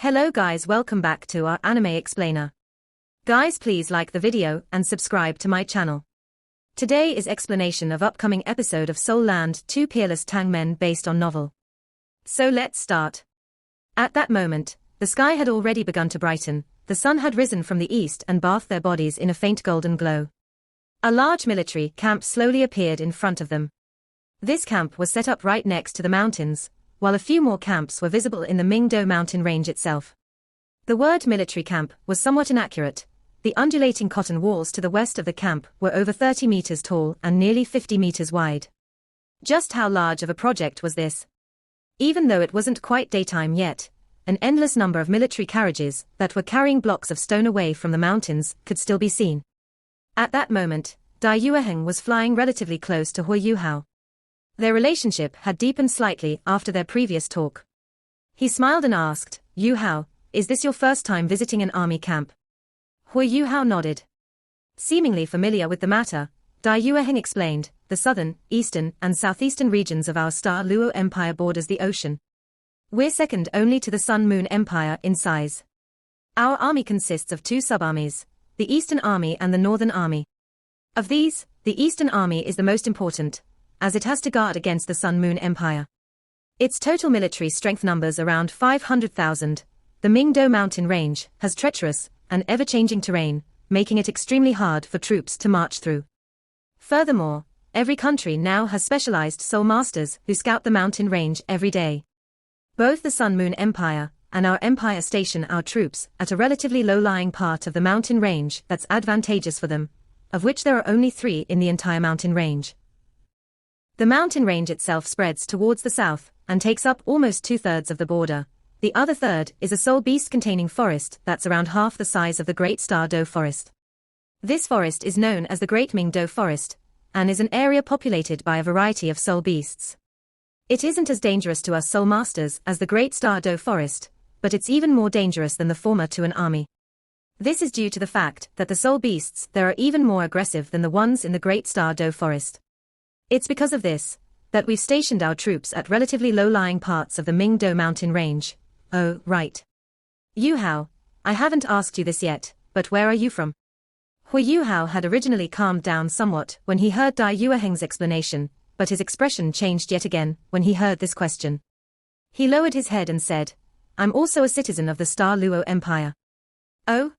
Hello guys, welcome back to our anime explainer. Guys, please like the video and subscribe to my channel. Today is explanation of upcoming episode of Soul Land 2 Peerless Tang Men based on novel. So let's start. At that moment, the sky had already begun to brighten, the sun had risen from the east and bathed their bodies in a faint golden glow. A large military camp slowly appeared in front of them. This camp was set up right next to the mountains, while a few more camps were visible in the Mingdo mountain range itself. The word military camp was somewhat inaccurate. The undulating cotton walls to the west of the camp were over 30 meters tall and nearly 50 meters wide. Just how large of a project was this? Even though it wasn't quite daytime yet, an endless number of military carriages that were carrying blocks of stone away from the mountains could still be seen. At that moment, Dai Yueheng was flying relatively close to Hui Yuhao. Their relationship had deepened slightly after their previous talk. He smiled and asked, "Yuhao, is this your first time visiting an army camp?" Hui Yuhao nodded. Seemingly familiar with the matter, Dai Yueheng explained, "The southern, eastern, and southeastern regions of our Star Luo Empire borders the ocean. We're second only to the Sun Moon Empire in size. Our army consists of two sub-armies, the Eastern Army and the Northern Army. Of these, the Eastern Army is the most important, as it has to guard against the Sun Moon Empire. Its total military strength numbers around 500,000. The Mingdo mountain range has treacherous and ever-changing terrain, making it extremely hard for troops to march through. Furthermore, every country now has specialized soul masters who scout the mountain range every day. Both the Sun Moon Empire and our empire station our troops at a relatively low-lying part of the mountain range that's advantageous for them, of which there are only 3 in the entire mountain range. The mountain range itself spreads towards the south and takes up almost 2/3 of the border. The other third is a soul beast-containing forest that's around half the size of the Great Star Do Forest. This forest is known as the Great Mingdo Forest, and is an area populated by a variety of soul beasts. It isn't as dangerous to us soul masters as the Great Star Do Forest, but it's even more dangerous than the former to an army. This is due to the fact that the soul beasts there are even more aggressive than the ones in the Great Star Do Forest. It's because of this that we've stationed our troops at relatively low-lying parts of the Mingdo mountain range. Oh, right. Yuhao, I haven't asked you this yet, but where are you from?" Hui Yuhao had originally calmed down somewhat when he heard Dai Yueheng's explanation, but his expression changed yet again when he heard this question. He lowered his head and said, "I'm also a citizen of the Star Luo Empire." "Oh?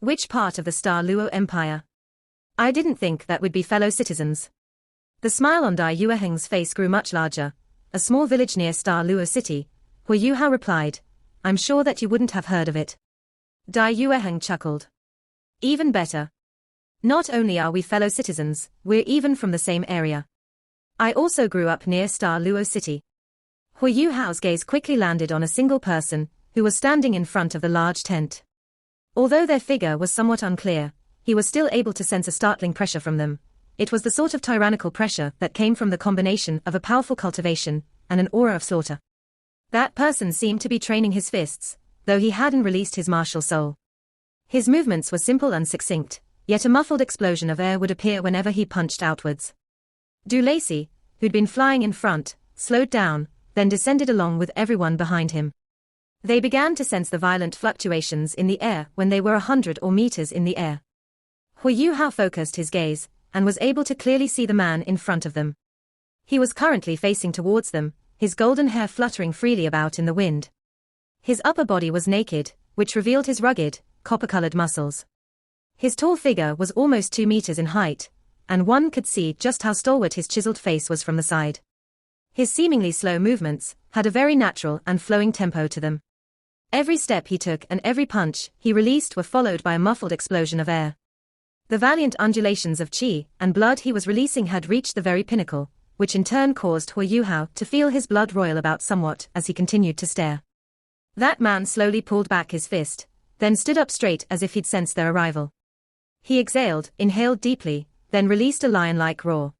Which part of the Star Luo Empire? I didn't think that we'd be fellow citizens." The smile on Dai Yueheng's face grew much larger. "A small village near Star Luo City," Hui Yuhao replied. "I'm sure that you wouldn't have heard of it." Dai Yueheng chuckled. "Even better. Not only are we fellow citizens, we're even from the same area. I also grew up near Star Luo City." Hui Yuhao's gaze quickly landed on a single person, who was standing in front of the large tent. Although their figure was somewhat unclear, he was still able to sense a startling pressure from them. It was the sort of tyrannical pressure that came from the combination of a powerful cultivation and an aura of slaughter. That person seemed to be training his fists, though he hadn't released his martial soul. His movements were simple and succinct, yet a muffled explosion of air would appear whenever he punched outwards. Du Lacey, who'd been flying in front, slowed down, then descended along with everyone behind him. They began to sense the violent fluctuations in the air when they were 100 or meters in the air. Hui Yuhao focused his gaze and was able to clearly see the man in front of them. He was currently facing towards them, his golden hair fluttering freely about in the wind. His upper body was naked, which revealed his rugged, copper-colored muscles. His tall figure was almost 2 meters in height, and one could see just how stalwart his chiseled face was from the side. His seemingly slow movements had a very natural and flowing tempo to them. Every step he took and every punch he released were followed by a muffled explosion of air. The valiant undulations of chi and blood he was releasing had reached the very pinnacle, which in turn caused Hui Yuhao to feel his blood roil about somewhat as he continued to stare. That man slowly pulled back his fist, then stood up straight as if he'd sensed their arrival. He exhaled, inhaled deeply, then released a lion-like roar.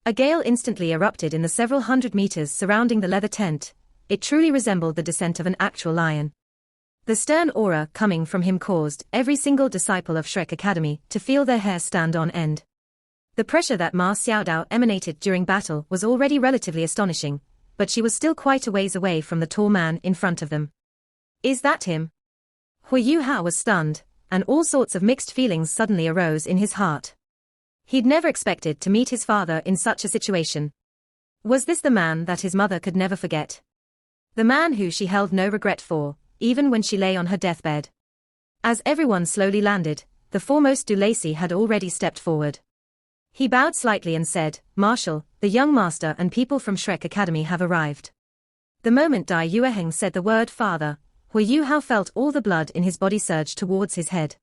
A gale instantly erupted in the several hundred meters surrounding the leather tent. It truly resembled the descent of an actual lion. The stern aura coming from him caused every single disciple of Shrek Academy to feel their hair stand on end. The pressure that Ma Xiaodao emanated during battle was already relatively astonishing, but she was still quite a ways away from the tall man in front of them. Is that him? Hui Yuhao was stunned, and all sorts of mixed feelings suddenly arose in his heart. He'd never expected to meet his father in such a situation. Was this the man that his mother could never forget? The man who she held no regret for, even when she lay on her deathbed. As everyone slowly landed, the foremost Du Lacey had already stepped forward. He bowed slightly and said, "Marshal, the young master and people from Shrek Academy have arrived." The moment Dai Yueheng said the word father, Hui Yuhao felt all the blood in his body surge towards his head.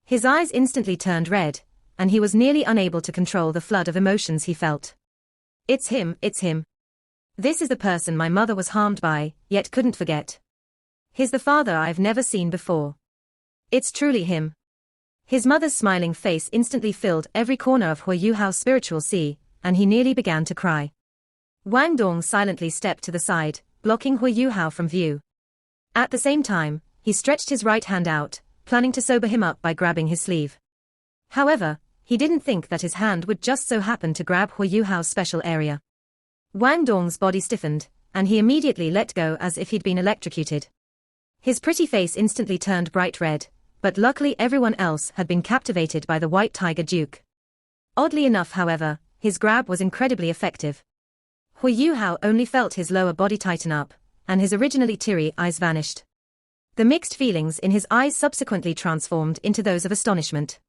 His eyes instantly turned red, and he was nearly unable to control the flood of emotions he felt. It's him. This is the person my mother was harmed by, yet couldn't forget. He's the father I've never seen before. It's truly him. His mother's smiling face instantly filled every corner of Hui Yuhao's spiritual sea, and he nearly began to cry. Wang Dong silently stepped to the side, blocking Hui Yuhao from view. At the same time, he stretched his right hand out, planning to sober him up by grabbing his sleeve. However, he didn't think that his hand would just so happen to grab Hui Yuhao's special area. Wang Dong's body stiffened, and he immediately let go as if he'd been electrocuted. His pretty face instantly turned bright red, but luckily everyone else had been captivated by the White Tiger Duke. Oddly enough, however, his grab was incredibly effective. Hui Yuhao only felt his lower body tighten up, and his originally teary eyes vanished. The mixed feelings in his eyes subsequently transformed into those of astonishment.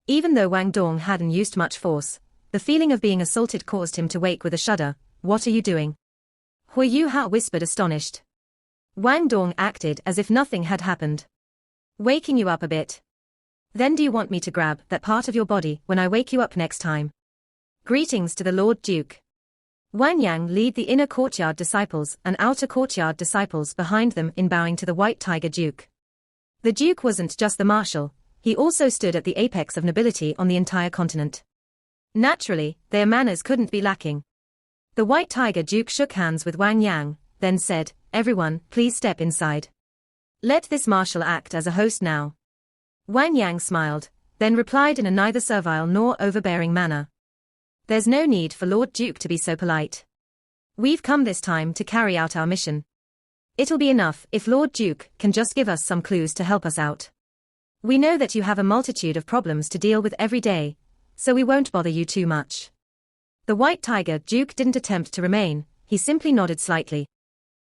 Even though Wang Dong hadn't used much force, the feeling of being assaulted caused him to wake with a shudder. "What are you doing?" Hui Yuhao whispered, astonished. Wang Dong acted as if nothing had happened. "Waking you up a bit. Then do you want me to grab that part of your body when I wake you up next time?" Greetings to the Lord Duke. Wang Yang lead the inner courtyard disciples and outer courtyard disciples behind them in bowing to the White Tiger Duke. The Duke wasn't just the marshal, he also stood at the apex of nobility on the entire continent. Naturally, their manners couldn't be lacking. The White Tiger Duke shook hands with Wang Yang, then said, "Everyone, please step inside. Let this marshal act as a host now." Wang Yang smiled, then replied in a neither servile nor overbearing manner. "There's no need for Lord Duke to be so polite. We've come this time to carry out our mission. It'll be enough if Lord Duke can just give us some clues to help us out. We know that you have a multitude of problems to deal with every day, so we won't bother you too much." The White Tiger Duke didn't attempt to remain, he simply nodded slightly.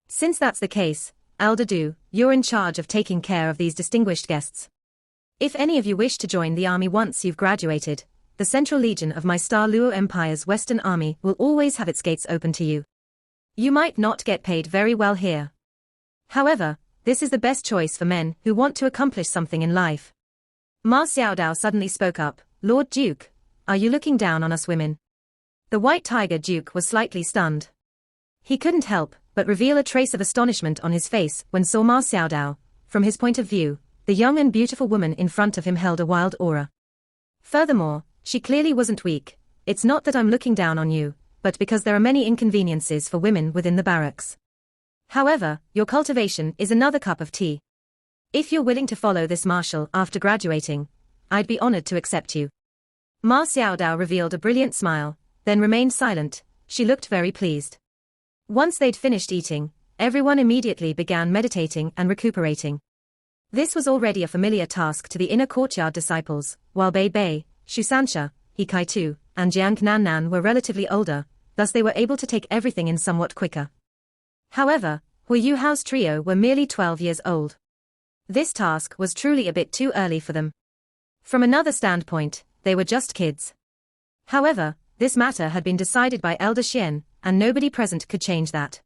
"Since that's the case, Elder Du, you're in charge of taking care of these distinguished guests. If any of you wish to join the army once you've graduated, the Central Legion of my Star Luo Empire's Western Army will always have its gates open to you. You might not get paid very well here. However, this is the best choice for men who want to accomplish something in life." Ma Xiaodao suddenly spoke up, "Lord Duke, are you looking down on us women?" The White Tiger Duke was slightly stunned. He couldn't help but reveal a trace of astonishment on his face when saw Ma Xiaodao. From his point of view, the young and beautiful woman in front of him held a wild aura. Furthermore, she clearly wasn't weak. "It's not that I'm looking down on you, but because there are many inconveniences for women within the barracks. However, your cultivation is another cup of tea. If you're willing to follow this marshal after graduating, I'd be honored to accept you." Ma Xiaodao revealed a brilliant smile, then remained silent. She looked very pleased. Once they'd finished eating, everyone immediately began meditating and recuperating. This was already a familiar task to the inner courtyard disciples, while Bei Bei, Shu Sansha, He Kai Tu, and Jiang Nan Nan were relatively older, thus they were able to take everything in somewhat quicker. However, Hui Yuhao's trio were merely 12 years old. This task was truly a bit too early for them. From another standpoint, they were just kids. However, this matter had been decided by Elder Xian, and nobody present could change that.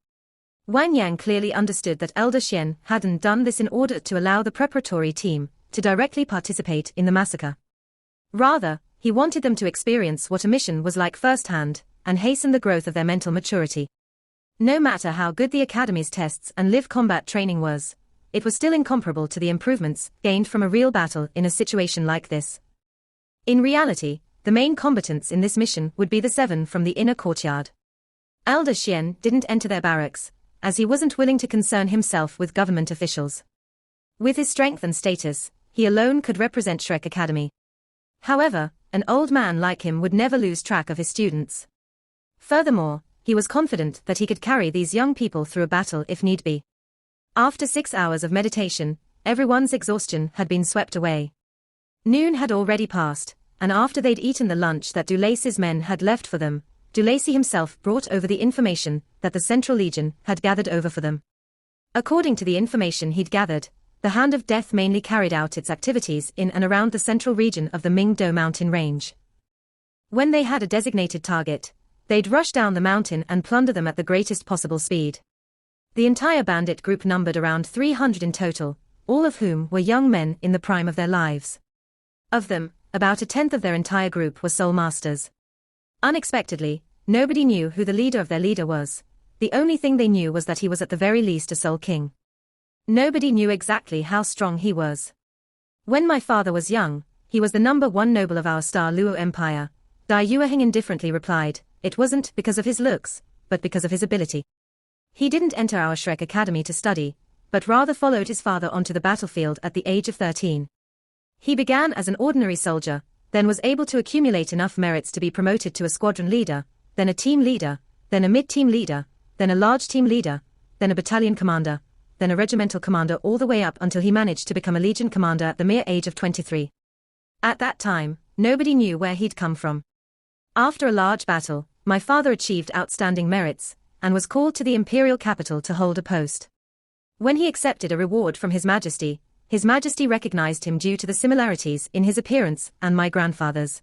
Wang Yang clearly understood that Elder Xian hadn't done this in order to allow the preparatory team to directly participate in the massacre. Rather, he wanted them to experience what a mission was like firsthand, and hasten the growth of their mental maturity. No matter how good the Academy's tests and live combat training was, it was still incomparable to the improvements gained from a real battle in a situation like this. In reality, the main combatants in this mission would be the 7 from the inner courtyard. Elder Xian didn't enter their barracks, as he wasn't willing to concern himself with government officials. With his strength and status, he alone could represent Shrek Academy. However, an old man like him would never lose track of his students. Furthermore, he was confident that he could carry these young people through a battle if need be. After 6 hours of meditation, everyone's exhaustion had been swept away. Noon had already passed, and after they'd eaten the lunch that Dulacé's men had left for them, Dulacé himself brought over the information that the Central Legion had gathered over for them. According to the information he'd gathered, the Hand of Death mainly carried out its activities in and around the central region of the Mingdo mountain range. When they had a designated target, they'd rush down the mountain and plunder them at the greatest possible speed. The entire bandit group numbered around 300 in total, all of whom were young men in the prime of their lives. Of them, about a tenth of their entire group were soul masters. Unexpectedly, nobody knew who the leader of their leader was. The only thing they knew was that he was at the very least a soul king. Nobody knew exactly how strong he was. When my father was young, he was the number one noble of our Star Luo Empire. Dai Yueheng indifferently replied, it wasn't because of his looks, but because of his ability. He didn't enter our Shrek Academy to study, but rather followed his father onto the battlefield at the age of 13. He began as an ordinary soldier, then was able to accumulate enough merits to be promoted to a squadron leader, then a team leader, then a mid-team leader, then a large team leader, then a battalion commander, then a regimental commander, all the way up until he managed to become a legion commander at the mere age of 23. At that time, nobody knew where he'd come from. After a large battle, my father achieved outstanding merits, and was called to the imperial capital to hold a post. When he accepted a reward from His Majesty recognized him due to the similarities in his appearance and my grandfather's.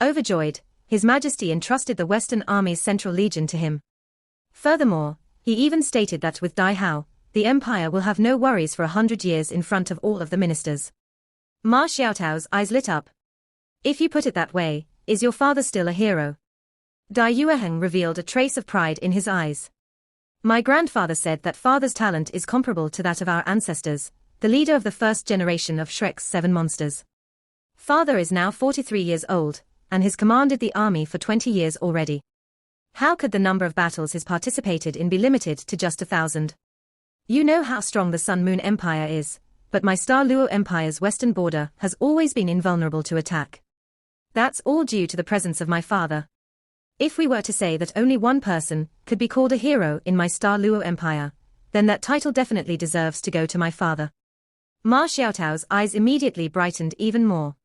Overjoyed, His Majesty entrusted the Western Army's Central Legion to him. Furthermore, he even stated that with Dai Hao, the empire will have no worries for 100 years in front of all of the ministers. Ma Xiaotao's eyes lit up. If you put it that way, is your father still a hero? Dai Yueheng revealed a trace of pride in his eyes. My grandfather said that father's talent is comparable to that of our ancestors, the leader of the first generation of Shrek's 7 monsters. Father is now 43 years old, and has commanded the army for 20 years already. How could the number of battles he's participated in be limited to just 1,000? You know how strong the Sun Moon Empire is, but my Star Luo Empire's western border has always been invulnerable to attack. That's all due to the presence of my father. If we were to say that only one person could be called a hero in my Star Luo Empire, then that title definitely deserves to go to my father. Ma Xiaotao's eyes immediately brightened even more.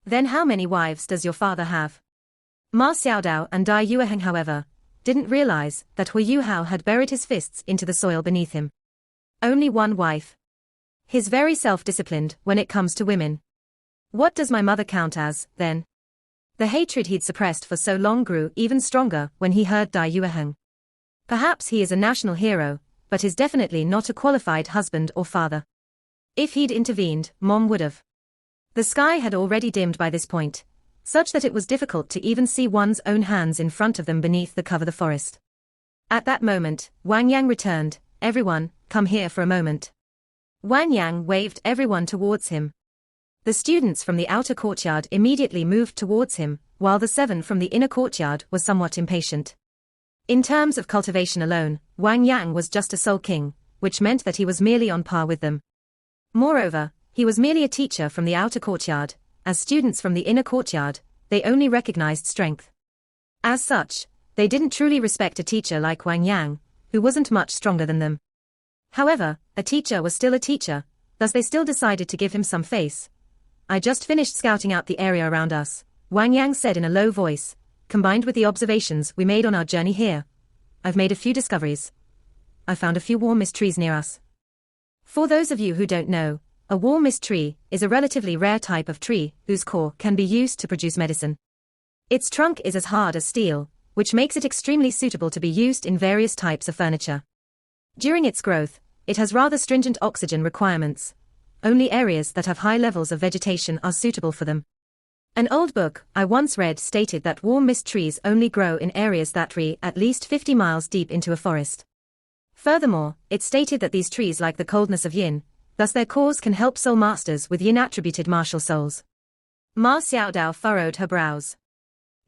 Then how many wives does your father have? Ma Xiaodao and Dai Yueheng, however, didn't realize that Hu Yuhao had buried his fists into the soil beneath him. Only one wife. He's very self-disciplined when it comes to women. What does my mother count as, then? The hatred he'd suppressed for so long grew even stronger when he heard Dai Yueheng. Perhaps he is a national hero, but is definitely not a qualified husband or father. If he'd intervened, Mom would've. The sky had already dimmed by this point, such that it was difficult to even see one's own hands in front of them beneath the cover of the forest. At that moment, Wang Yang returned. Everyone, come here for a moment. Wang Yang waved everyone towards him. The students from the outer courtyard immediately moved towards him, while the 7 from the inner courtyard were somewhat impatient. In terms of cultivation alone, Wang Yang was just a soul king, which meant that he was merely on par with them. Moreover, he was merely a teacher from the outer courtyard. As students from the inner courtyard, they only recognized strength. As such, they didn't truly respect a teacher like Wang Yang, who wasn't much stronger than them. However, a teacher was still a teacher, thus they still decided to give him some face. I just finished scouting out the area around us, Wang Yang said in a low voice. Combined with the observations we made on our journey here, I've made a few discoveries. I found a few warm mist trees near us. For those of you who don't know, a warm mist tree is a relatively rare type of tree whose core can be used to produce medicine. Its trunk is as hard as steel, which makes it extremely suitable to be used in various types of furniture. During its growth, it has rather stringent oxygen requirements. Only areas that have high levels of vegetation are suitable for them. An old book I once read stated that warm mist trees only grow in areas that are at least 50 miles deep into a forest. Furthermore, it stated that these trees like the coldness of yin, thus their cores can help soul masters with yin-attributed martial souls. Ma Xiaodao furrowed her brows.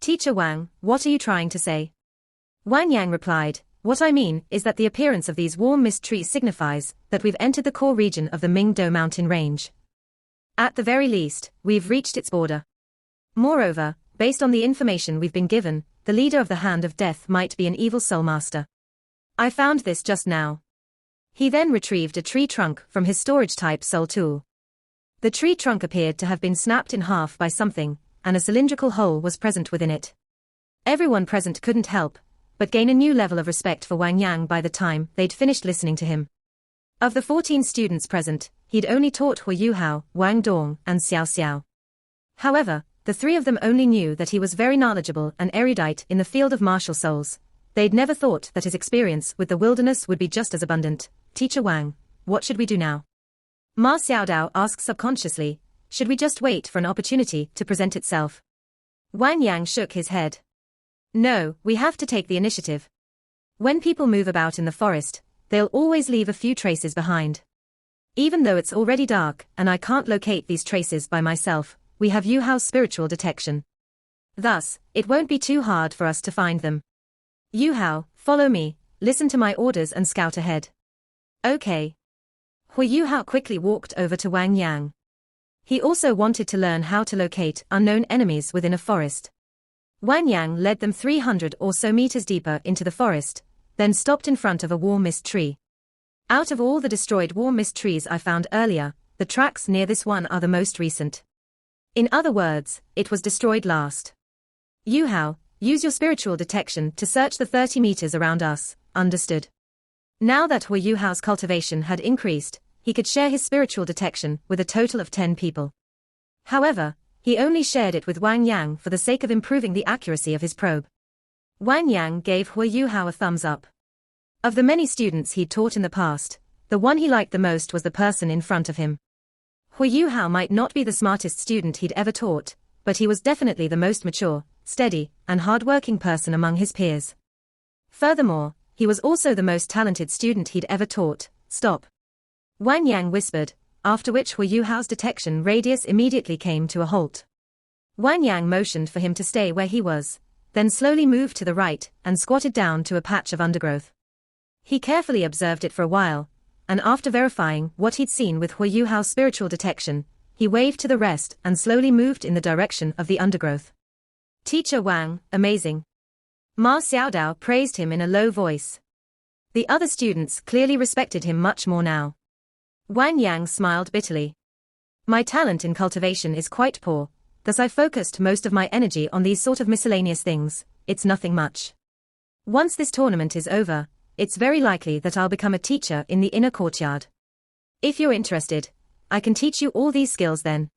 Teacher Wang, what are you trying to say? Wang Yang replied, what I mean is that the appearance of these warm mist trees signifies that we've entered the core region of the Mingdo mountain range. At the very least, we've reached its border. Moreover, based on the information we've been given, the leader of the Hand of Death might be an evil soul master. I found this just now. He then retrieved a tree trunk from his storage-type soul tool. The tree trunk appeared to have been snapped in half by something, and a cylindrical hole was present within it. Everyone present couldn't help but gain a new level of respect for Wang Yang by the time they'd finished listening to him. Of the 14 students present, he'd only taught Hu Yuhao, Wang Dong, and Xiao Xiao. However, the three of them only knew that he was very knowledgeable and erudite in the field of martial souls. They'd never thought that his experience with the wilderness would be just as abundant. Teacher Wang, what should we do now? Ma Xiaodao asked subconsciously, should we just wait for an opportunity to present itself? Wang Yang shook his head. No, we have to take the initiative. When people move about in the forest, they'll always leave a few traces behind. Even though it's already dark and I can't locate these traces by myself, we have Yuhao's spiritual detection. Thus, it won't be too hard for us to find them. Yuhao, follow me, listen to my orders and scout ahead. Okay. Hu Yuhao quickly walked over to Wang Yang. He also wanted to learn how to locate unknown enemies within a forest. Wang Yang led them 300 or so meters deeper into the forest, then stopped in front of a warm mist tree. Out of all the destroyed warm mist trees I found earlier, the tracks near this one are the most recent. In other words, it was destroyed last. Yuhao, use your spiritual detection to search the 30 meters around us, understood? Now that Hu Yuhao's cultivation had increased, he could share his spiritual detection with a total of 10 people. However, he only shared it with Wang Yang for the sake of improving the accuracy of his probe. Wang Yang gave Hu Yuhao a thumbs up. Of the many students he'd taught in the past, the one he liked the most was the person in front of him. Hu Yuhao might not be the smartest student he'd ever taught, but he was definitely the most mature, steady, and hard-working person among his peers. Furthermore, he was also the most talented student he'd ever taught. Stop. Wang Yang whispered, after which Hu Yuhao's detection radius immediately came to a halt. Wang Yang motioned for him to stay where he was, then slowly moved to the right and squatted down to a patch of undergrowth. He carefully observed it for a while, and after verifying what he'd seen with Hu Yuhao's spiritual detection, he waved to the rest and slowly moved in the direction of the undergrowth. Teacher Wang, amazing. Ma Xiaodao praised him in a low voice. The other students clearly respected him much more now. Wang Yang smiled bitterly. My talent in cultivation is quite poor, thus I focused most of my energy on these sort of miscellaneous things. It's nothing much. Once this tournament is over, it's very likely that I'll become a teacher in the inner courtyard. If you're interested, I can teach you all these skills then.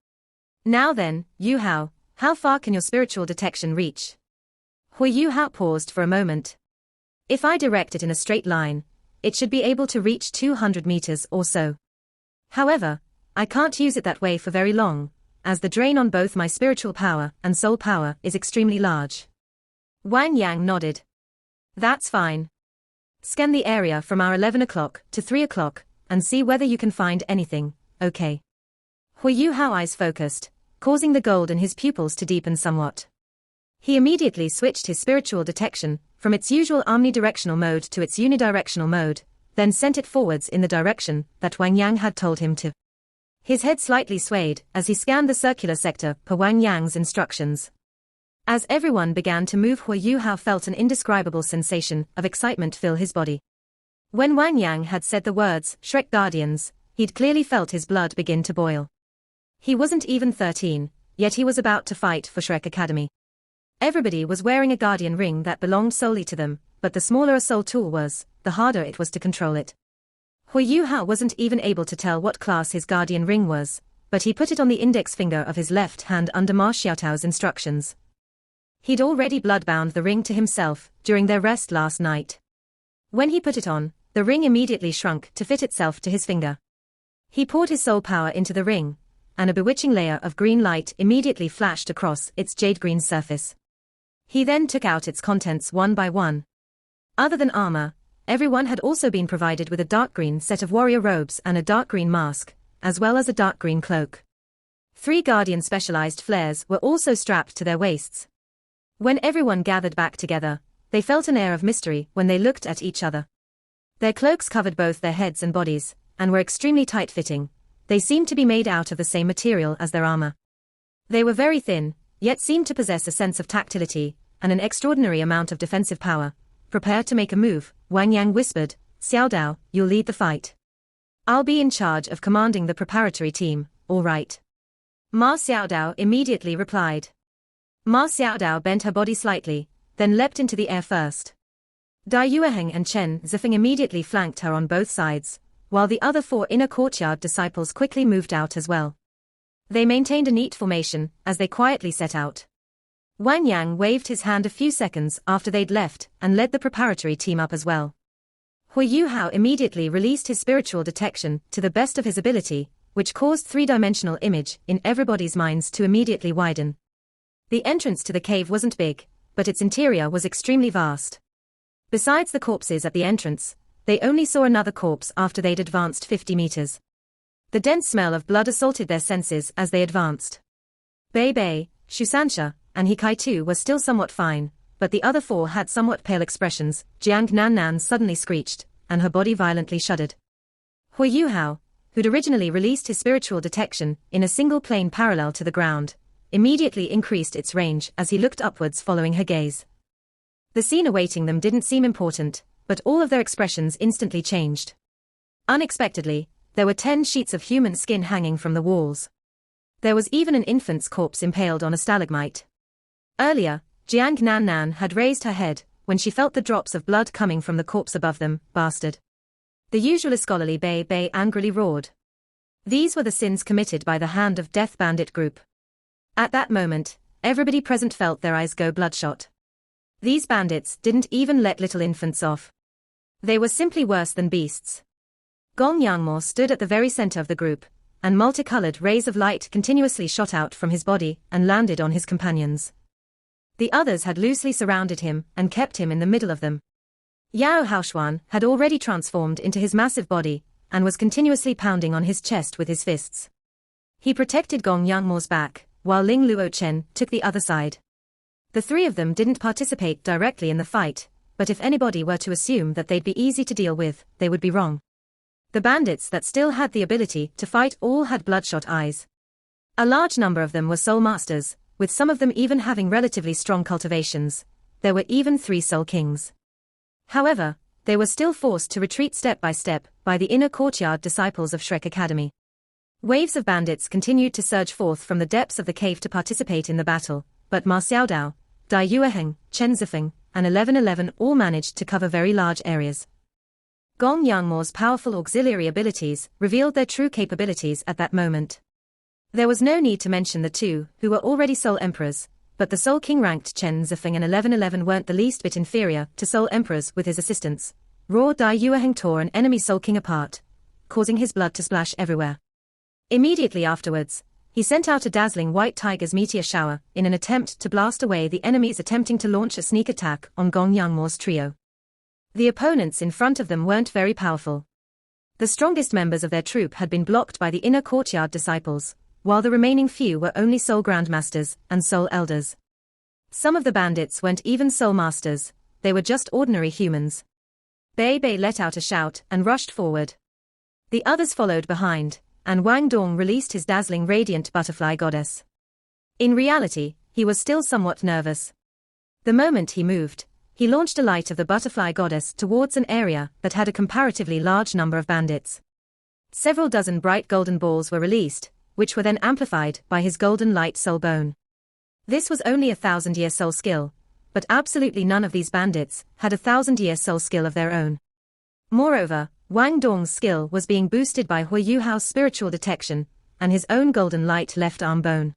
Now then, Yuhao, how far can your spiritual detection reach? Hu Yuhao paused for a moment. If I direct it in a straight line, it should be able to reach 200 meters or so. However, I can't use it that way for very long, as the drain on both my spiritual power and soul power is extremely large. Wang Yang nodded. That's fine. Scan the area from our 11 o'clock to 3 o'clock, and see whether you can find anything, okay? Hu Yuhao eyes focused, causing the gold in his pupils to deepen somewhat. He immediately switched his spiritual detection from its usual omnidirectional mode to its unidirectional mode, then sent it forwards in the direction that Wang Yang had told him to. His head slightly swayed as he scanned the circular sector per Wang Yang's instructions. As everyone began to move, Hu Yuhao felt an indescribable sensation of excitement fill his body. When Wang Yang had said the words, Shrek Guardians, he'd clearly felt his blood begin to boil. He wasn't even 13, yet he was about to fight for Shrek Academy. Everybody was wearing a guardian ring that belonged solely to them, but the smaller a soul tool was, the harder it was to control it. Hu Yuhao wasn't even able to tell what class his guardian ring was, but he put it on the index finger of his left hand under Ma Xiaotao's instructions. He'd already bloodbound the ring to himself during their rest last night. When he put it on, the ring immediately shrunk to fit itself to his finger. He poured his soul power into the ring, and a bewitching layer of green light immediately flashed across its jade-green surface. He then took out its contents one by one. Other than armor, everyone had also been provided with a dark green set of warrior robes and a dark green mask, as well as a dark green cloak. 3 guardian specialized flares were also strapped to their waists. When everyone gathered back together, they felt an air of mystery when they looked at each other. Their cloaks covered both their heads and bodies, and were extremely tight-fitting. They seemed to be made out of the same material as their armor. They were very thin, yet seemed to possess a sense of tactility, and an extraordinary amount of defensive power. Prepare to make a move, Wang Yang whispered, Xiao Dao, you'll lead the fight. I'll be in charge of commanding the preparatory team, all right. Ma Xiao Dao immediately replied. Ma Xiao Dao bent her body slightly, then leapt into the air first. Dai Yueheng and Chen Zifeng immediately flanked her on both sides, while the other 4 inner courtyard disciples quickly moved out as well. They maintained a neat formation as they quietly set out. Wang Yang waved his hand a few seconds after they'd left and led the preparatory team up as well. Hui Yuhao immediately released his spiritual detection to the best of his ability, which caused three-dimensional image in everybody's minds to immediately widen. The entrance to the cave wasn't big, but its interior was extremely vast. Besides the corpses at the entrance, they only saw another corpse after they'd advanced 50 meters. The dense smell of blood assaulted their senses as they advanced. Bei Bei, Shusansha, and Hikai too were still somewhat fine, but the other 4 had somewhat pale expressions. Jiang Nannan suddenly screeched, and her body violently shuddered. Hui Yuhao, who'd originally released his spiritual detection in a single plane parallel to the ground, immediately increased its range as he looked upwards following her gaze. The scene awaiting them didn't seem important, but all of their expressions instantly changed. Unexpectedly, there were 10 sheets of human skin hanging from the walls. There was even an infant's corpse impaled on a stalagmite. Earlier, Jiang Nannan had raised her head when she felt the drops of blood coming from the corpse above them. Bastard. The usually scholarly Bei Bei angrily roared. These were the sins committed by the Hand of Death bandit group. At that moment, everybody present felt their eyes go bloodshot. These bandits didn't even let little infants off. They were simply worse than beasts. Gong Yangmo stood at the very center of the group, and multicolored rays of light continuously shot out from his body and landed on his companions. The others had loosely surrounded him and kept him in the middle of them. Yao Haoshuan had already transformed into his massive body and was continuously pounding on his chest with his fists. He protected Gong Yangmo's back, while Ling Luo Chen took the other side. The 3 of them didn't participate directly in the fight, but if anybody were to assume that they'd be easy to deal with, they would be wrong. The bandits that still had the ability to fight all had bloodshot eyes. A large number of them were soul masters, with some of them even having relatively strong cultivations. There were even 3 soul kings. However, they were still forced to retreat step by step by the inner courtyard disciples of Shrek Academy. Waves of bandits continued to surge forth from the depths of the cave to participate in the battle, but Ma Xiaodao, Dai Yueheng, Chen Zifeng, and 1111 all managed to cover very large areas. Gong Yangmo's powerful auxiliary abilities revealed their true capabilities at that moment. There was no need to mention the 2 who were already Soul Emperors, but the Soul King-ranked Chen Zifeng and 1111 weren't the least bit inferior to Soul Emperors with his assistance. Raw Dai Yueheng tore an enemy Soul King apart, causing his blood to splash everywhere. Immediately afterwards, he sent out a dazzling white tiger's meteor shower in an attempt to blast away the enemies attempting to launch a sneak attack on Gong Yangmo's trio. The opponents in front of them weren't very powerful. The strongest members of their troop had been blocked by the inner courtyard disciples, while the remaining few were only soul grandmasters and soul elders. Some of the bandits weren't even soul masters, they were just ordinary humans. Bei Bei let out a shout and rushed forward. The others followed behind, and Wang Dong released his dazzling radiant butterfly goddess. In reality, he was still somewhat nervous. The moment he moved, he launched a light of the butterfly goddess towards an area that had a comparatively large number of bandits. Several dozen bright golden balls were released, which were then amplified by his golden light soul bone. This was only a 1,000-year soul skill, but absolutely none of these bandits had a 1,000-year soul skill of their own. Moreover, Wang Dong's skill was being boosted by Hui Yuhao's spiritual detection and his own golden light left arm bone.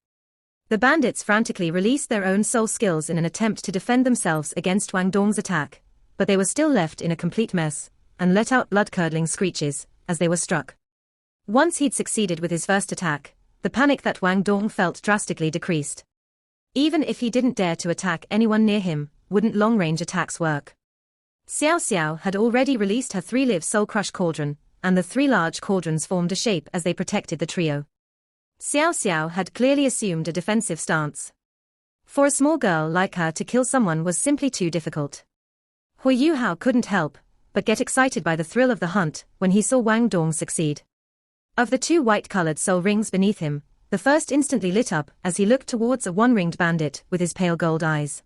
The bandits frantically released their own soul skills in an attempt to defend themselves against Wang Dong's attack, but they were still left in a complete mess, and let out blood-curdling screeches as they were struck. Once he'd succeeded with his first attack, the panic that Wang Dong felt drastically decreased. Even if he didn't dare to attack anyone near him, wouldn't long-range attacks work? Xiao Xiao had already released her 3-live Soul Crush Cauldron, and the 3 large cauldrons formed a shape as they protected the trio. Xiao Xiao had clearly assumed a defensive stance. For a small girl like her to kill someone was simply too difficult. Hui Yuhao couldn't help but get excited by the thrill of the hunt when he saw Wang Dong succeed. Of the 2 white-colored soul rings beneath him, the first instantly lit up as he looked towards a one-ringed bandit with his pale gold eyes.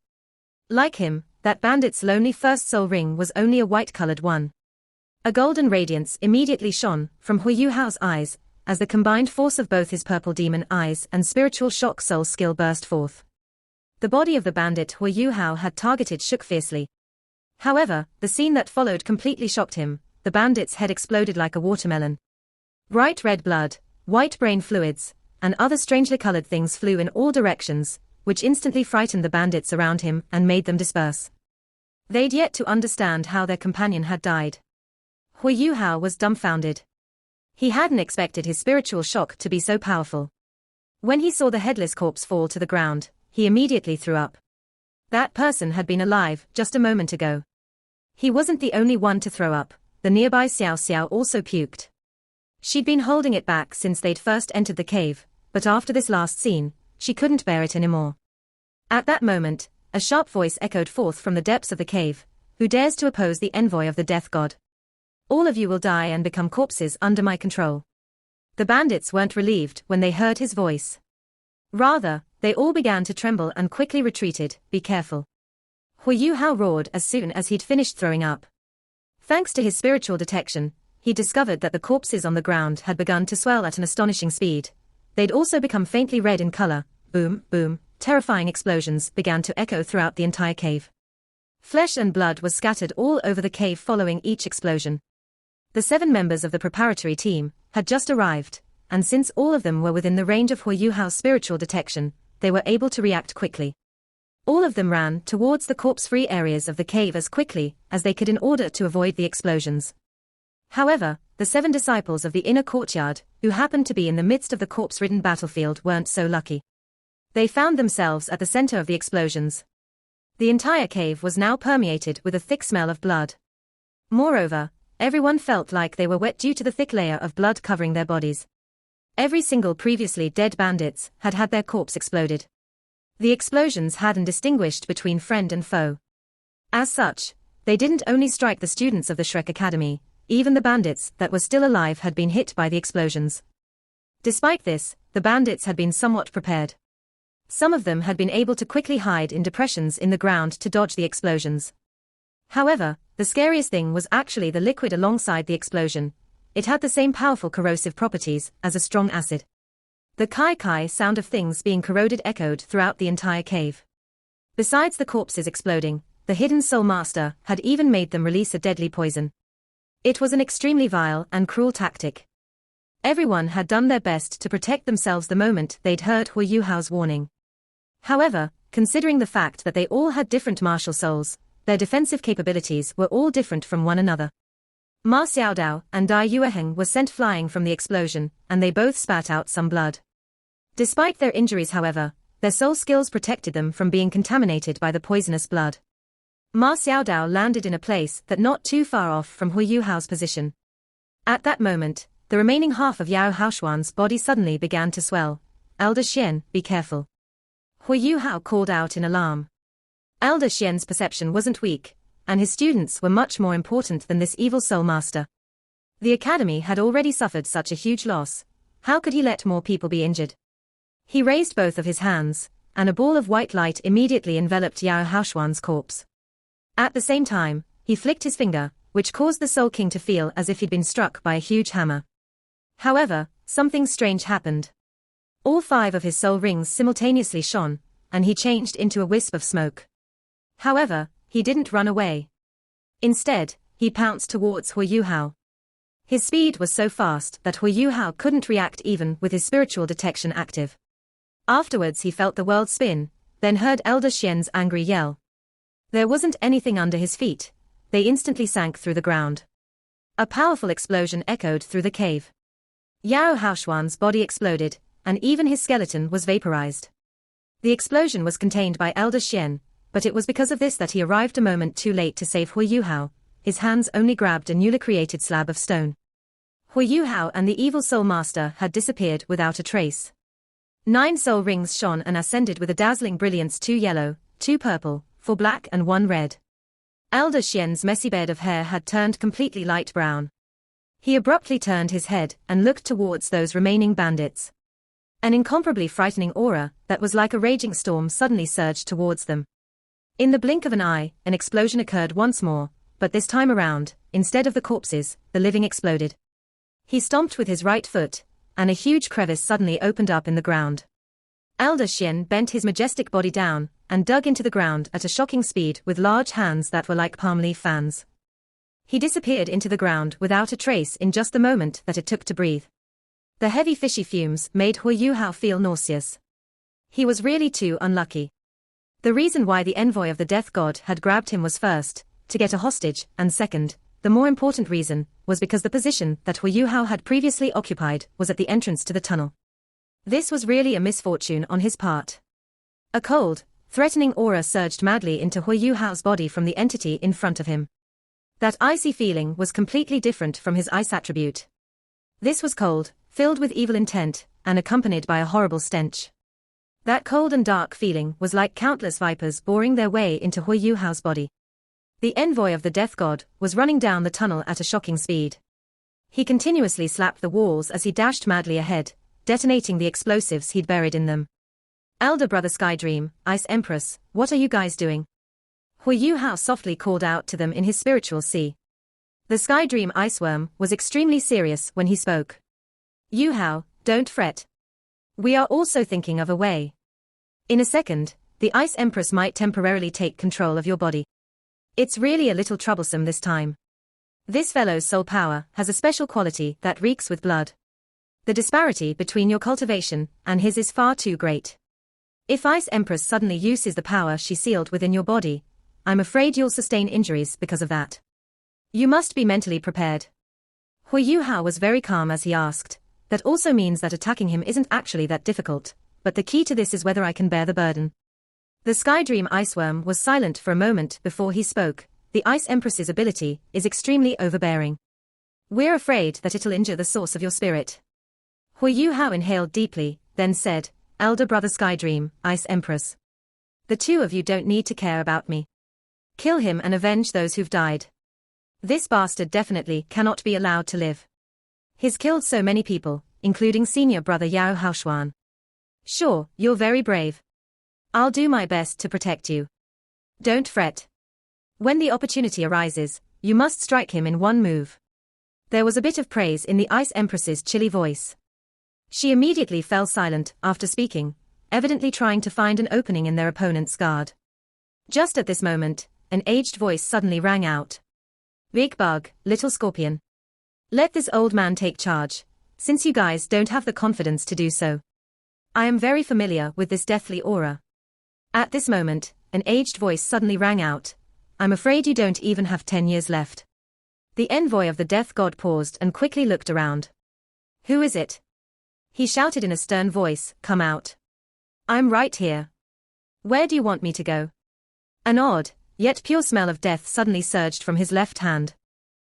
Like him, that bandit's lonely first soul ring was only a white-colored one. A golden radiance immediately shone from Hu Yuhao's eyes, as the combined force of both his purple demon eyes and spiritual shock soul skill burst forth. The body of the bandit Hu Yuhao had targeted shook fiercely. However, the scene that followed completely shocked him. The bandit's head exploded like a watermelon. Bright red blood, white brain fluids, and other strangely colored things flew in all directions, which instantly frightened the bandits around him and made them disperse. They'd yet to understand how their companion had died. Hu Yuhao was dumbfounded. He hadn't expected his spiritual shock to be so powerful. When he saw the headless corpse fall to the ground, he immediately threw up. That person had been alive just a moment ago. He wasn't the only one to throw up. The nearby Xiao Xiao also puked. She'd been holding it back since they'd first entered the cave, but after this last scene, she couldn't bear it anymore. At that moment, a sharp voice echoed forth from the depths of the cave. Who dares to oppose the envoy of the death god? All of you will die and become corpses under my control. The bandits weren't relieved when they heard his voice. Rather, they all began to tremble and quickly retreated. Be careful. Hu Yuhao roared as soon as he'd finished throwing up. Thanks to his spiritual detection, he discovered that the corpses on the ground had begun to swell at an astonishing speed. They'd also become faintly red in color. Boom, boom, terrifying explosions began to echo throughout the entire cave. Flesh and blood was scattered all over the cave following each explosion. The 7 members of the preparatory team had just arrived, and since all of them were within the range of Hu Yuhao's spiritual detection, they were able to react quickly. All of them ran towards the corpse-free areas of the cave as quickly as they could in order to avoid the explosions. However, the 7 disciples of the inner courtyard, who happened to be in the midst of the corpse-ridden battlefield, weren't so lucky. They found themselves at the center of the explosions. The entire cave was now permeated with a thick smell of blood. Moreover, everyone felt like they were wet due to the thick layer of blood covering their bodies. Every single previously dead bandits had had their corpse exploded. The explosions hadn't distinguished between friend and foe. As such, they didn't only strike the students of the Shrek Academy, even the bandits that were still alive had been hit by the explosions. Despite this, the bandits had been somewhat prepared. Some of them had been able to quickly hide in depressions in the ground to dodge the explosions. However, the scariest thing was actually the liquid alongside the explosion. It had the same powerful corrosive properties as a strong acid. The kai-kai sound of things being corroded echoed throughout the entire cave. Besides the corpses exploding, the hidden soul master had even made them release a deadly poison. It was an extremely vile and cruel tactic. Everyone had done their best to protect themselves the moment they'd heard Hu Yuhao's warning. However, considering the fact that they all had different martial souls, their defensive capabilities were all different from one another. Ma Xiaodao and Dai Yueheng were sent flying from the explosion, and they both spat out some blood. Despite their injuries, however, their soul skills protected them from being contaminated by the poisonous blood. Ma Xiaodao landed in a place that not too far off from Hu Yuhao's position. At that moment, the remaining half of Yao Haoshuan's body suddenly began to swell. Elder Xian, be careful. Hu Yuhao called out in alarm. Elder Xian's perception wasn't weak, and his students were much more important than this evil soul master. The academy had already suffered such a huge loss. How could he let more people be injured? He raised both of his hands, and a ball of white light immediately enveloped Yao Haoshuan's corpse. At the same time, he flicked his finger, which caused the Soul King to feel as if he'd been struck by a huge hammer. However, something strange happened. All 5 of his soul rings simultaneously shone, and he changed into a wisp of smoke. However, he didn't run away. Instead, he pounced towards Hu Yuhao. His speed was so fast that Hu Yuhao couldn't react even with his spiritual detection active. Afterwards he felt the world spin, then heard Elder Xian's angry yell. There wasn't anything under his feet. They instantly sank through the ground. A powerful explosion echoed through the cave. Yao Haoshuan's body exploded, and even his skeleton was vaporized. The explosion was contained by Elder Xian, but it was because of this that he arrived a moment too late to save Hu Yuhao. His hands only grabbed a newly created slab of stone. Hu Yuhao and the evil soul master had disappeared without a trace. 9 soul rings shone and ascended with a dazzling brilliance: 2 yellow, 2 purple, 4 black and 1 red. Elder Xian's messy bed of hair had turned completely light brown. He abruptly turned his head and looked towards those remaining bandits. An incomparably frightening aura that was like a raging storm suddenly surged towards them. In the blink of an eye, an explosion occurred once more, but this time around, instead of the corpses, the living exploded. He stomped with his right foot, and a huge crevice suddenly opened up in the ground. Elder Xian bent his majestic body down, and dug into the ground at a shocking speed with large hands that were like palm leaf fans. He disappeared into the ground without a trace in just the moment that it took to breathe. The heavy fishy fumes made Hu Yuhao feel nauseous. He was really too unlucky. The reason why the envoy of the death god had grabbed him was first, to get a hostage, and second, the more important reason, was because the position that Hu Yuhao had previously occupied was at the entrance to the tunnel. This was really a misfortune on his part. A cold, threatening aura surged madly into Hu Yuhao's body from the entity in front of him. That icy feeling was completely different from his ice attribute. This was cold, filled with evil intent, and accompanied by a horrible stench. That cold and dark feeling was like countless vipers boring their way into Hu Yuhao's body. The envoy of the death god was running down the tunnel at a shocking speed. He continuously slapped the walls as he dashed madly ahead, detonating the explosives he'd buried in them. Elder brother Skydream, Ice Empress, what are you guys doing? Hu Yuhao softly called out to them in his spiritual sea. The Skydream Iceworm was extremely serious when he spoke. Yuhao, don't fret. We are also thinking of a way. In a second, the Ice Empress might temporarily take control of your body. It's really a little troublesome this time. This fellow's soul power has a special quality that reeks with blood. The disparity between your cultivation and his is far too great. If Ice Empress suddenly uses the power she sealed within your body, I'm afraid you'll sustain injuries because of that. You must be mentally prepared. Hu Yuhao was very calm as he asked, that also means that attacking him isn't actually that difficult, but the key to this is whether I can bear the burden. The Skydream Iceworm was silent for a moment before he spoke. The Ice Empress's ability is extremely overbearing. We're afraid that it'll injure the source of your spirit. Hu Yuhao inhaled deeply, then said, Elder brother Skydream, Ice Empress. The two of you don't need to care about me. Kill him and avenge those who've died. This bastard definitely cannot be allowed to live. He's killed so many people, including senior brother Yao Haoshuan. Sure, you're very brave. I'll do my best to protect you. Don't fret. When the opportunity arises, you must strike him in one move. There was a bit of praise in the Ice Empress's chilly voice. She immediately fell silent after speaking, evidently trying to find an opening in their opponent's guard. Just at this moment, an aged voice suddenly rang out. Big Bug, Little Scorpion. Let this old man take charge, since you guys don't have the confidence to do so. I am very familiar with this deathly aura. At this moment, an aged voice suddenly rang out. I'm afraid you don't even have 10 years left. The envoy of the death god paused and quickly looked around. Who is it? He shouted in a stern voice, come out. I'm right here. Where do you want me to go? An odd, yet pure smell of death suddenly surged from his left hand.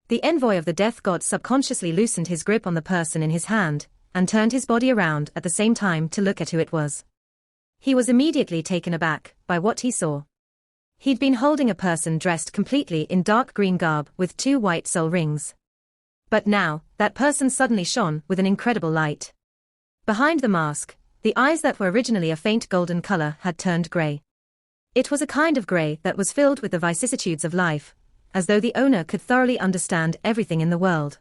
The envoy of the death god subconsciously loosened his grip on the person in his hand, and turned his body around at the same time to look at who it was. He was immediately taken aback by what he saw. He'd been holding a person dressed completely in dark green garb with 2 white soul rings. But now, that person suddenly shone with an incredible light. Behind the mask, the eyes that were originally a faint golden color had turned gray. It was a kind of gray that was filled with the vicissitudes of life, as though the owner could thoroughly understand everything in the world.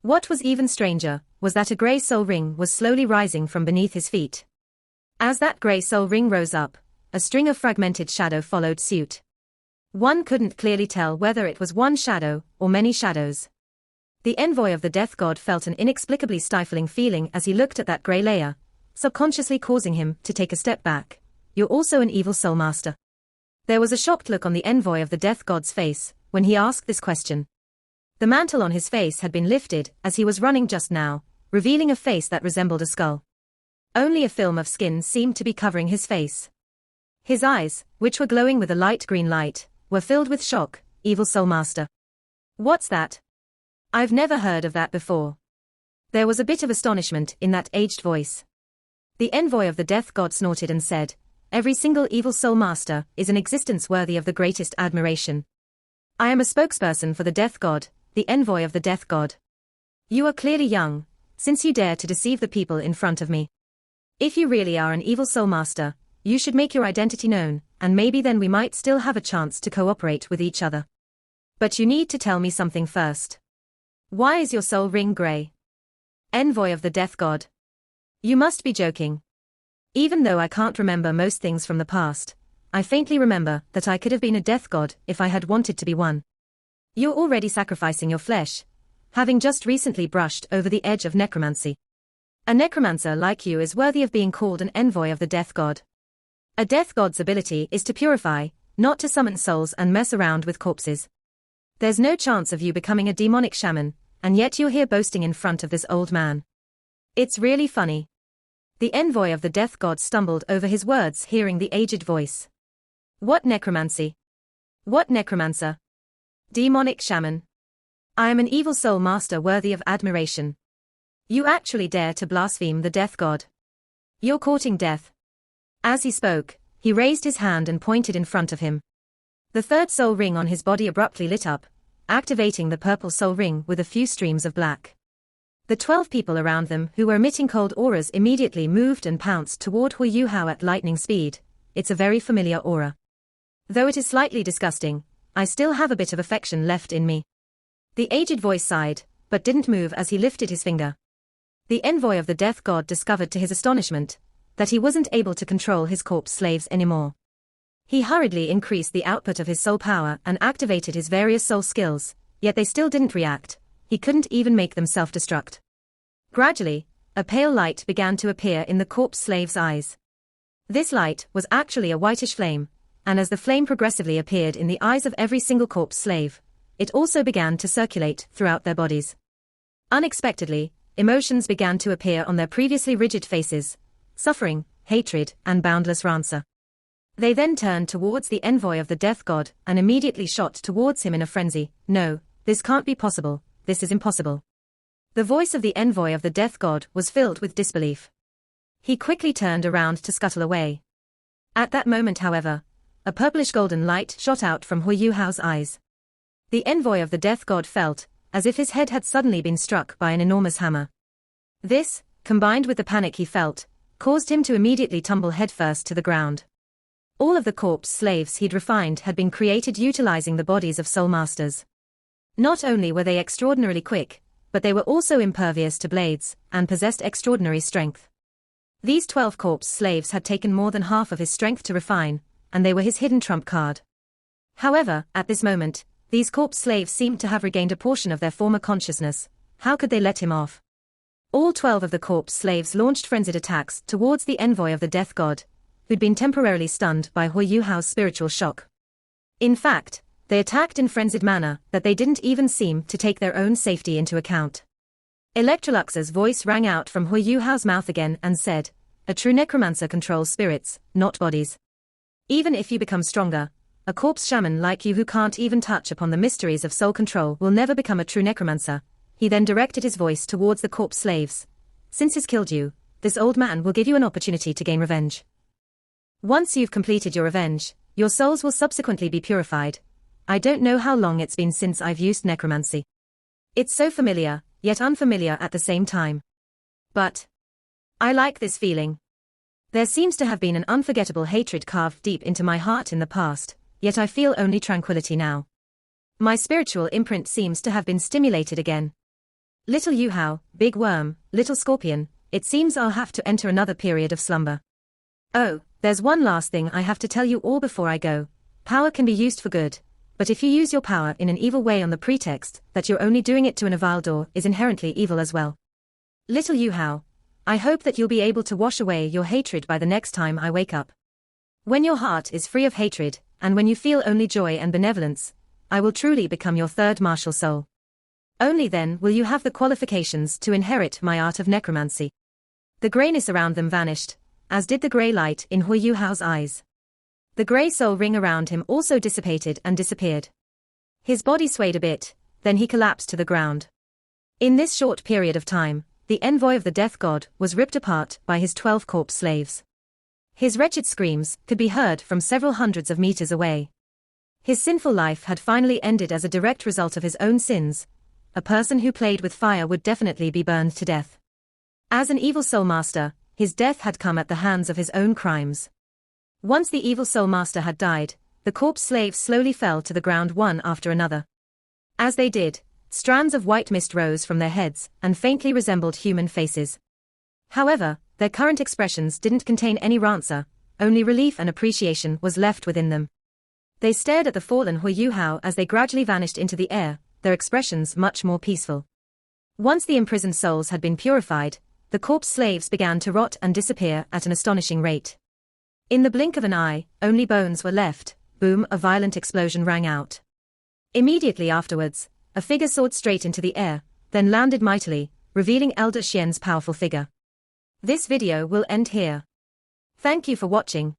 What was even stranger was that a gray soul ring was slowly rising from beneath his feet. As that gray soul ring rose up, a string of fragmented shadow followed suit. One couldn't clearly tell whether it was one shadow or many shadows. The envoy of the death god felt an inexplicably stifling feeling as he looked at that gray layer, subconsciously causing him to take a step back. You're also an evil soul master. There was a shocked look on the envoy of the death god's face when he asked this question. The mantle on his face had been lifted as he was running just now, revealing a face that resembled a skull. Only a film of skin seemed to be covering his face. His eyes, which were glowing with a light green light, were filled with shock. Evil soul master. What's that? I've never heard of that before. There was a bit of astonishment in that aged voice. The envoy of the death god snorted and said, every single evil soul master is an existence worthy of the greatest admiration. I am a spokesperson for the death god, the envoy of the death god. You are clearly young, since you dare to deceive the people in front of me. If you really are an evil soul master, you should make your identity known, and maybe then we might still have a chance to cooperate with each other. But you need to tell me something first. Why is your soul ring grey? Envoy of the Death God. You must be joking. Even though I can't remember most things from the past, I faintly remember that I could have been a death god if I had wanted to be one. You're already sacrificing your flesh, having just recently brushed over the edge of necromancy. A necromancer like you is worthy of being called an envoy of the death god. A death god's ability is to purify, not to summon souls and mess around with corpses. There's no chance of you becoming a demonic shaman, and yet you're here boasting in front of this old man. It's really funny. The envoy of the death god stumbled over his words, hearing the aged voice. What necromancy? What necromancer? Demonic shaman. I am an evil soul master worthy of admiration. You actually dare to blaspheme the death god. You're courting death. As he spoke, he raised his hand and pointed in front of him. The third soul ring on his body abruptly lit up, activating the purple soul ring with a few streams of black. The 12 people around them who were emitting cold auras immediately moved and pounced toward Hu Yuhao at lightning speed. It's a very familiar aura. Though it is slightly disgusting, I still have a bit of affection left in me. The aged voice sighed, but didn't move as he lifted his finger. The envoy of the death god discovered to his astonishment that he wasn't able to control his corpse slaves anymore. He hurriedly increased the output of his soul power and activated his various soul skills, yet they still didn't react. He couldn't even make them self-destruct. Gradually, a pale light began to appear in the corpse slave's eyes. This light was actually a whitish flame, and as the flame progressively appeared in the eyes of every single corpse slave, it also began to circulate throughout their bodies. Unexpectedly, emotions began to appear on their previously rigid faces: suffering, hatred, and boundless rancor. They then turned towards the envoy of the death god and immediately shot towards him in a frenzy. No, this can't be possible, this is impossible. The voice of the envoy of the death god was filled with disbelief. He quickly turned around to scuttle away. At that moment, however, a purplish golden light shot out from Hu Yuhao's eyes. The envoy of the death god felt as if his head had suddenly been struck by an enormous hammer. This, combined with the panic he felt, caused him to immediately tumble headfirst to the ground. All of the corpse slaves he'd refined had been created utilizing the bodies of soul masters. Not only were they extraordinarily quick, but they were also impervious to blades, and possessed extraordinary strength. These 12 corpse slaves had taken more than half of his strength to refine, and they were his hidden trump card. However, at this moment, these corpse slaves seemed to have regained a portion of their former consciousness. How could they let him off? All 12 of the corpse slaves launched frenzied attacks towards the envoy of the death god, who'd been temporarily stunned by Hu Yuhao's spiritual shock. In fact, they attacked in frenzied manner that they didn't even seem to take their own safety into account. Electrolux's voice rang out from Hu Yuhao's mouth again and said, "A true necromancer controls spirits, not bodies. Even if you become stronger, a corpse shaman like you who can't even touch upon the mysteries of soul control will never become a true necromancer." He then directed his voice towards the corpse slaves. "Since he's killed you, this old man will give you an opportunity to gain revenge. Once you've completed your revenge, your souls will subsequently be purified. I don't know how long it's been since I've used necromancy. It's so familiar, yet unfamiliar at the same time. But I like this feeling. There seems to have been an unforgettable hatred carved deep into my heart in the past, yet I feel only tranquility now. My spiritual imprint seems to have been stimulated again. Little Yuhao, big worm, little scorpion, it seems I'll have to enter another period of slumber. Oh, there's one last thing I have to tell you all before I go. Power can be used for good, but if you use your power in an evil way on the pretext that you're only doing it to an Avildor is inherently evil as well. Little Yuhao, I hope that you'll be able to wash away your hatred by the next time I wake up. When your heart is free of hatred, and when you feel only joy and benevolence, I will truly become your third martial soul. Only then will you have the qualifications to inherit my art of necromancy." The greyness around them vanished, as did the grey light in Hu Yuhao's eyes. The grey soul ring around him also dissipated and disappeared. His body swayed a bit, then he collapsed to the ground. In this short period of time, the envoy of the death god was ripped apart by his 12 corpse slaves. His wretched screams could be heard from several hundreds of meters away. His sinful life had finally ended as a direct result of his own sins. A person who played with fire would definitely be burned to death. As an evil soul master, his death had come at the hands of his own crimes. Once the evil soul master had died, the corpse slaves slowly fell to the ground one after another. As they did, strands of white mist rose from their heads and faintly resembled human faces. However, their current expressions didn't contain any answer, only relief and appreciation was left within them. They stared at the fallen Huiyuhao as they gradually vanished into the air, their expressions much more peaceful. Once the imprisoned souls had been purified, the corpse slaves began to rot and disappear at an astonishing rate. In the blink of an eye, only bones were left. Boom, a violent explosion rang out. Immediately afterwards, a figure soared straight into the air, then landed mightily, revealing Elder Xian's powerful figure. This video will end here. Thank you for watching.